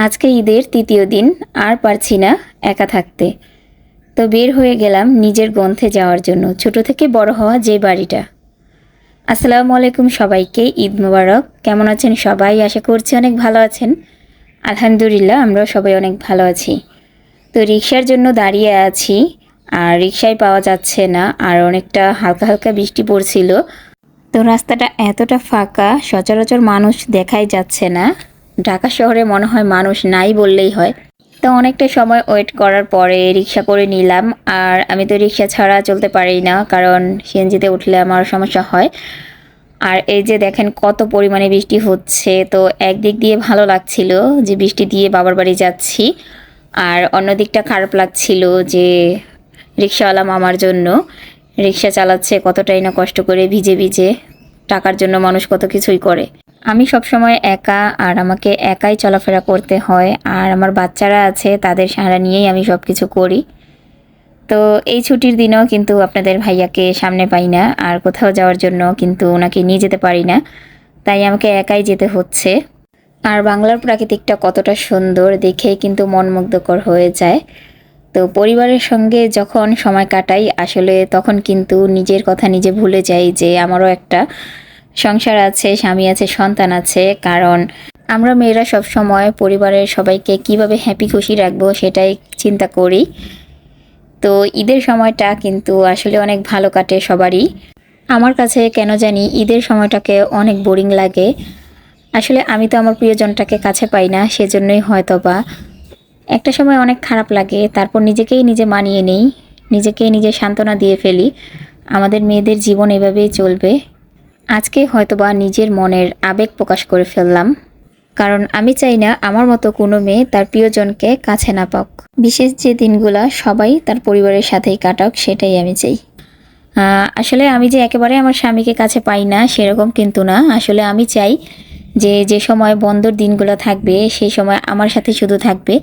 আজকে ঈদের তৃতীয় দিন, আর পারছি না একা থাকতে। তো বের হয়ে গেলাম নিজের গ্রন্থে যাওয়ার জন্য, ছোট থেকে বড় হওয়া যে বাড়িটা। আসসালামু আলাইকুম সবাইকে, ঈদ মোবারক। কেমন আছেন সবাই? আশা করছি অনেক ভালো আছেন। আলহামদুলিল্লাহ, আমরাও সবাই অনেক ভালো আছি। তো রিক্সার জন্য দাঁড়িয়ে আছি, আর রিক্সায় পাওয়া যাচ্ছে না, আর অনেকটা হালকা হালকা বৃষ্টি পড়ছিল। তো রাস্তাটা এতটা ফাঁকা, সচরাচর মানুষ দেখাই যাচ্ছে না। ঢাকা শহরে মনে হয় মানুষ নাই বললেই হয়। তো অনেকটা সময় ওয়েট করার পরে রিক্সা করে নিলাম। আর আমি তো রিক্সা ছাড়া চলতে পারি না, কারণ সিএনজিতে উঠলে আমার সমস্যা হয়। আর এই যে দেখেন কত পরিমাণে বৃষ্টি হচ্ছে, তো একদিক দিয়ে ভালো লাগছিল যে বৃষ্টি দিয়ে বাবার বাড়ি যাচ্ছি, আর অন্য দিকটা খারাপ লাগছিল যে রিক্সাওয়ালা মামার জন্য। রিক্সা চালাচ্ছে কতটাই না কষ্ট করে, ভিজে ভিজে। টাকার জন্য মানুষ কত কিছুই করে। আমি সবসময় একা, আর আমাকে একাই চলাফেরা করতে হয়, আর আমার বাচ্চারা আছে, তাদের সাহারা নিয়েই আমি সব কিছু করি। তো এই ছুটির দিনেও কিন্তু আপনাদের ভাইয়াকে সামনে পাই না, আর কোথাও যাওয়ার জন্য কিন্তু ওনাকে নিয়ে যেতে পারি না, তাই আমাকে একাই যেতে হচ্ছে। আর বাংলার প্রাকৃতিকটা কতটা সুন্দর দেখেই কিন্তু মনমুগ্ধকর হয়ে যায়। তো পরিবারের সঙ্গে যখন সময় কাটাই, আসলে তখন কিন্তু নিজের কথা নিজে ভুলে যাই যে আমারও একটা সংসার আছে, স্বামী আছে, সন্তান আছে। কারণ আমরা মেয়েরা সব সময় পরিবারের সবাইকে কিভাবে হ্যাপি খুশি রাখবো সেটাই চিন্তা করি। তো ঈদের সময়টা কিন্তু আসলে অনেক ভালো কাটে সবারই। আমার কাছে কেন জানি ঈদের সময়টাকে অনেক বোরিং লাগে। আসলে আমি তো আমার প্রিয়জনটাকে কাছে পাই না, সেজন্যই হয়তোবা একটা সময় অনেক খারাপ লাগে। তারপর নিজেকেই নিজে মানিয়ে নেই, নিজেকেই নিজে সান্ত্বনা দিয়ে ফেলি, আমাদের মেয়েদের জীবন এভাবেই চলবে। আজকে হয়তোবা নিজের মনের আবেগ প্রকাশ করে ফেললাম, কারণ আমি চাই না আমার মতো কোনো মেয়ে তার প্রিয়জনকে কাছে না পাক। বিশেষ যে দিনগুলা সবাই তার পরিবারের সাথেই কাটাক, সেটাই আমি চাই। আসলে আমি যে একেবারে আমার স্বামীকে কাছে পাই না সেরকম কিন্তু না। আসলে আমি চাই যে যে সময় বন্ধর দিনগুলো থাকবে সেই সময় আমার সাথে শুধু থাকবে,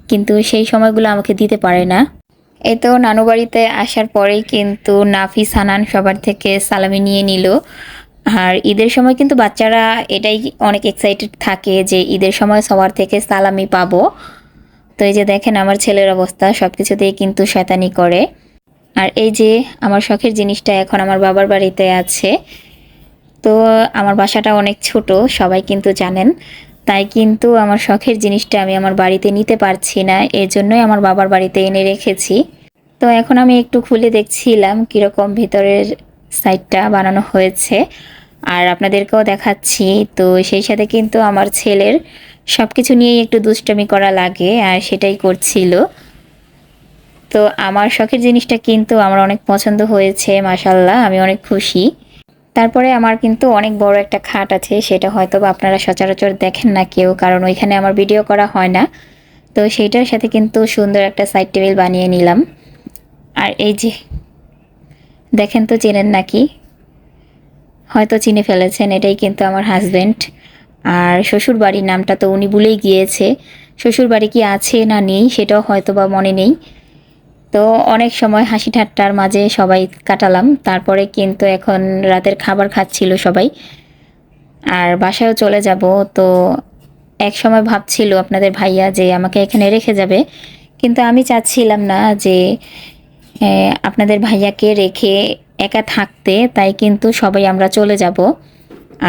কিন্তু সেই সময়গুলো আমাকে দিতে পারে না। এই তো নানু বাড়িতে আসার পরেই কিন্তু নাফিস হানান সবার থেকে সালামি নিয়ে নিল। আর ঈদের সময় কিন্তু বাচ্চারা এটাই অনেক এক্সাইটেড থাকে যে ঈদের সময় সবার থেকে সালামি পাবো। তো এই যে দেখেন আমার ছেলের অবস্থা, সব কিছুতেই কিন্তু শয়তানি করে। আর এই যে আমার শখের জিনিসটা এখন আমার বাবার বাড়িতে আছে। তো আমার বাসাটা অনেক ছোট, সবাই কিন্তু জানেন, তাই কিন্তু আমার শখের জিনিসটা আমি আমার বাড়িতে নিতে পারছি না, এর জন্যই আমার বাবার বাড়িতে এনে রেখেছি। তো এখন আমি একটু খুলে দেখছিলাম কীরকম ভিতরের সাইডটা বানানো হয়েছে, আর আপনাদেরকেও দেখাচ্ছি। তো সেই সাথে কিন্তু আমার ছেলের সব কিছু নিয়েই একটু দুষ্টামি করা লাগে, আর সেটাই করছিল। তো আমার শখের জিনিসটা কিন্তু আমার অনেক পছন্দ হয়েছে, মাশাল্লাহ, আমি অনেক খুশি। তারপরে আমার কিন্তু অনেক বড় একটা খাট আছে, সেটা হয়তো বা আপনারা সচরাচর দেখেন না কেউ, কারণ ওইখানে আমার ভিডিও করা হয় না। তো সেইটার সাথে কিন্তু সুন্দর একটা সাইড টেবিল বানিয়ে নিলাম। আর এই যে দেখেন, তো চেনেন নাকি? হয়তো চিনে ফেলেছেন, এটাই কিন্তু আমার হাজব্যান্ড। আর শ্বশুর বাড়ির নামটা তো উনি ভুলেই গিয়েছে, শ্বশুর বাড়ি কি আছে না নেই সেটাও হয়তো বা মনে নেই। তো অনেক সময় হাসি ঠাট্টার মাঝে সবাই কাটালাম। তারপরে কিন্তু এখন রাতের খাবার খাচ্ছিল সবাই, আর বাসায়ও চলে যাব। তো এক সময় ভাবছিল আপনাদের ভাইয়া যে আমাকে এখানে রেখে যাবে, কিন্তু আমি চাচ্ছিলাম না যে আপনাদের ভাইয়াকে রেখে একা থাকতে, তাই কিন্তু সবাই আমরা চলে যাব।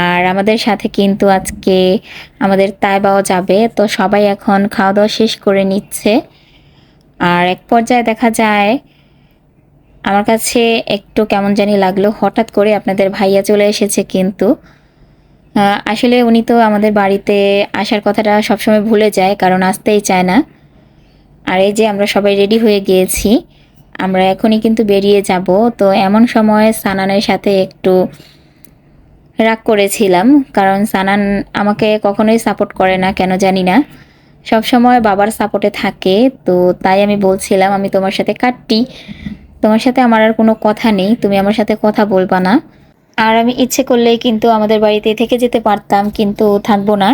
আর আমাদের সাথে কিন্তু আজকে আমাদের তাইবাও যাবে। তো সবাই এখন খাওয়া দাওয়া শেষ করে নিচ্ছে। আর এক পর্যায়ে দেখা যায় আমার কাছে একটু কেমন জানি লাগলো, হঠাৎ করে আপনাদের ভাইয়া চলে এসেছে। কিন্তু আসলে উনি তো আমাদের বাড়িতে আসার কথাটা সবসময় ভুলে যায়, কারণ আসতেই চায় না। আর এই যে আমরা সবাই রেডি হয়ে গিয়েছি, আমরা এখনই কিন্তু বেরিয়ে যাব। তো এমন সময় সানানের সাথে একটু রাগ করেছিলাম, কারণ সানান আমাকে কখনোই সাপোর্ট করে না, কেন জানি না, সব সময় বাবার সাপোর্টে থাকে। তো তাই আমি বলছিলাম, আমি তোমার সাথে কাটটি, তোমার সাথে আমার আর কোনো কথা নেই, তুমি আমার সাথে কথা বলবা না। আর আমি ইচ্ছে করলেই কিন্তু আমাদের বাড়িতে থেকে যেতে পারতাম, কিন্তু থাকবো না,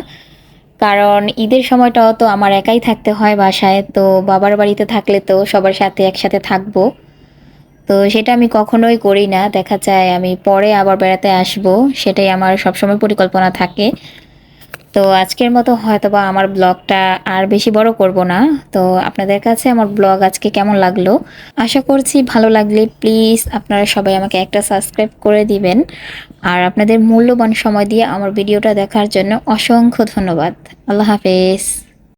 কারণ ঈদের সময়টাও তো আমার একাই থাকতে হয় বাসায়। তো বাবার বাড়িতে থাকলে তো সবার সাথে একসাথে থাকবো, তো সেটা আমি কখনোই করি না। দেখা যায় আমি পরে আবার বেড়াতে আসব, সেটাই আমার সবসময় পরিকল্পনা থাকে। তো আজকের মতো হয়তোবা আমার ব্লগটা আর বেশি বড় করব না। তো আপনাদের কাছে আমার ব্লগ আজকে কেমন লাগলো, আশা করছি ভালো লাগলে প্লিজ আপনারা সবাই আমাকে একটা সাবস্ক্রাইব করে দিবেন। আর আপনাদের মূল্যবান সময় দিয়ে আমার ভিডিওটা দেখার জন্য অসংখ্য ধন্যবাদ। আল্লাহ হাফেজ।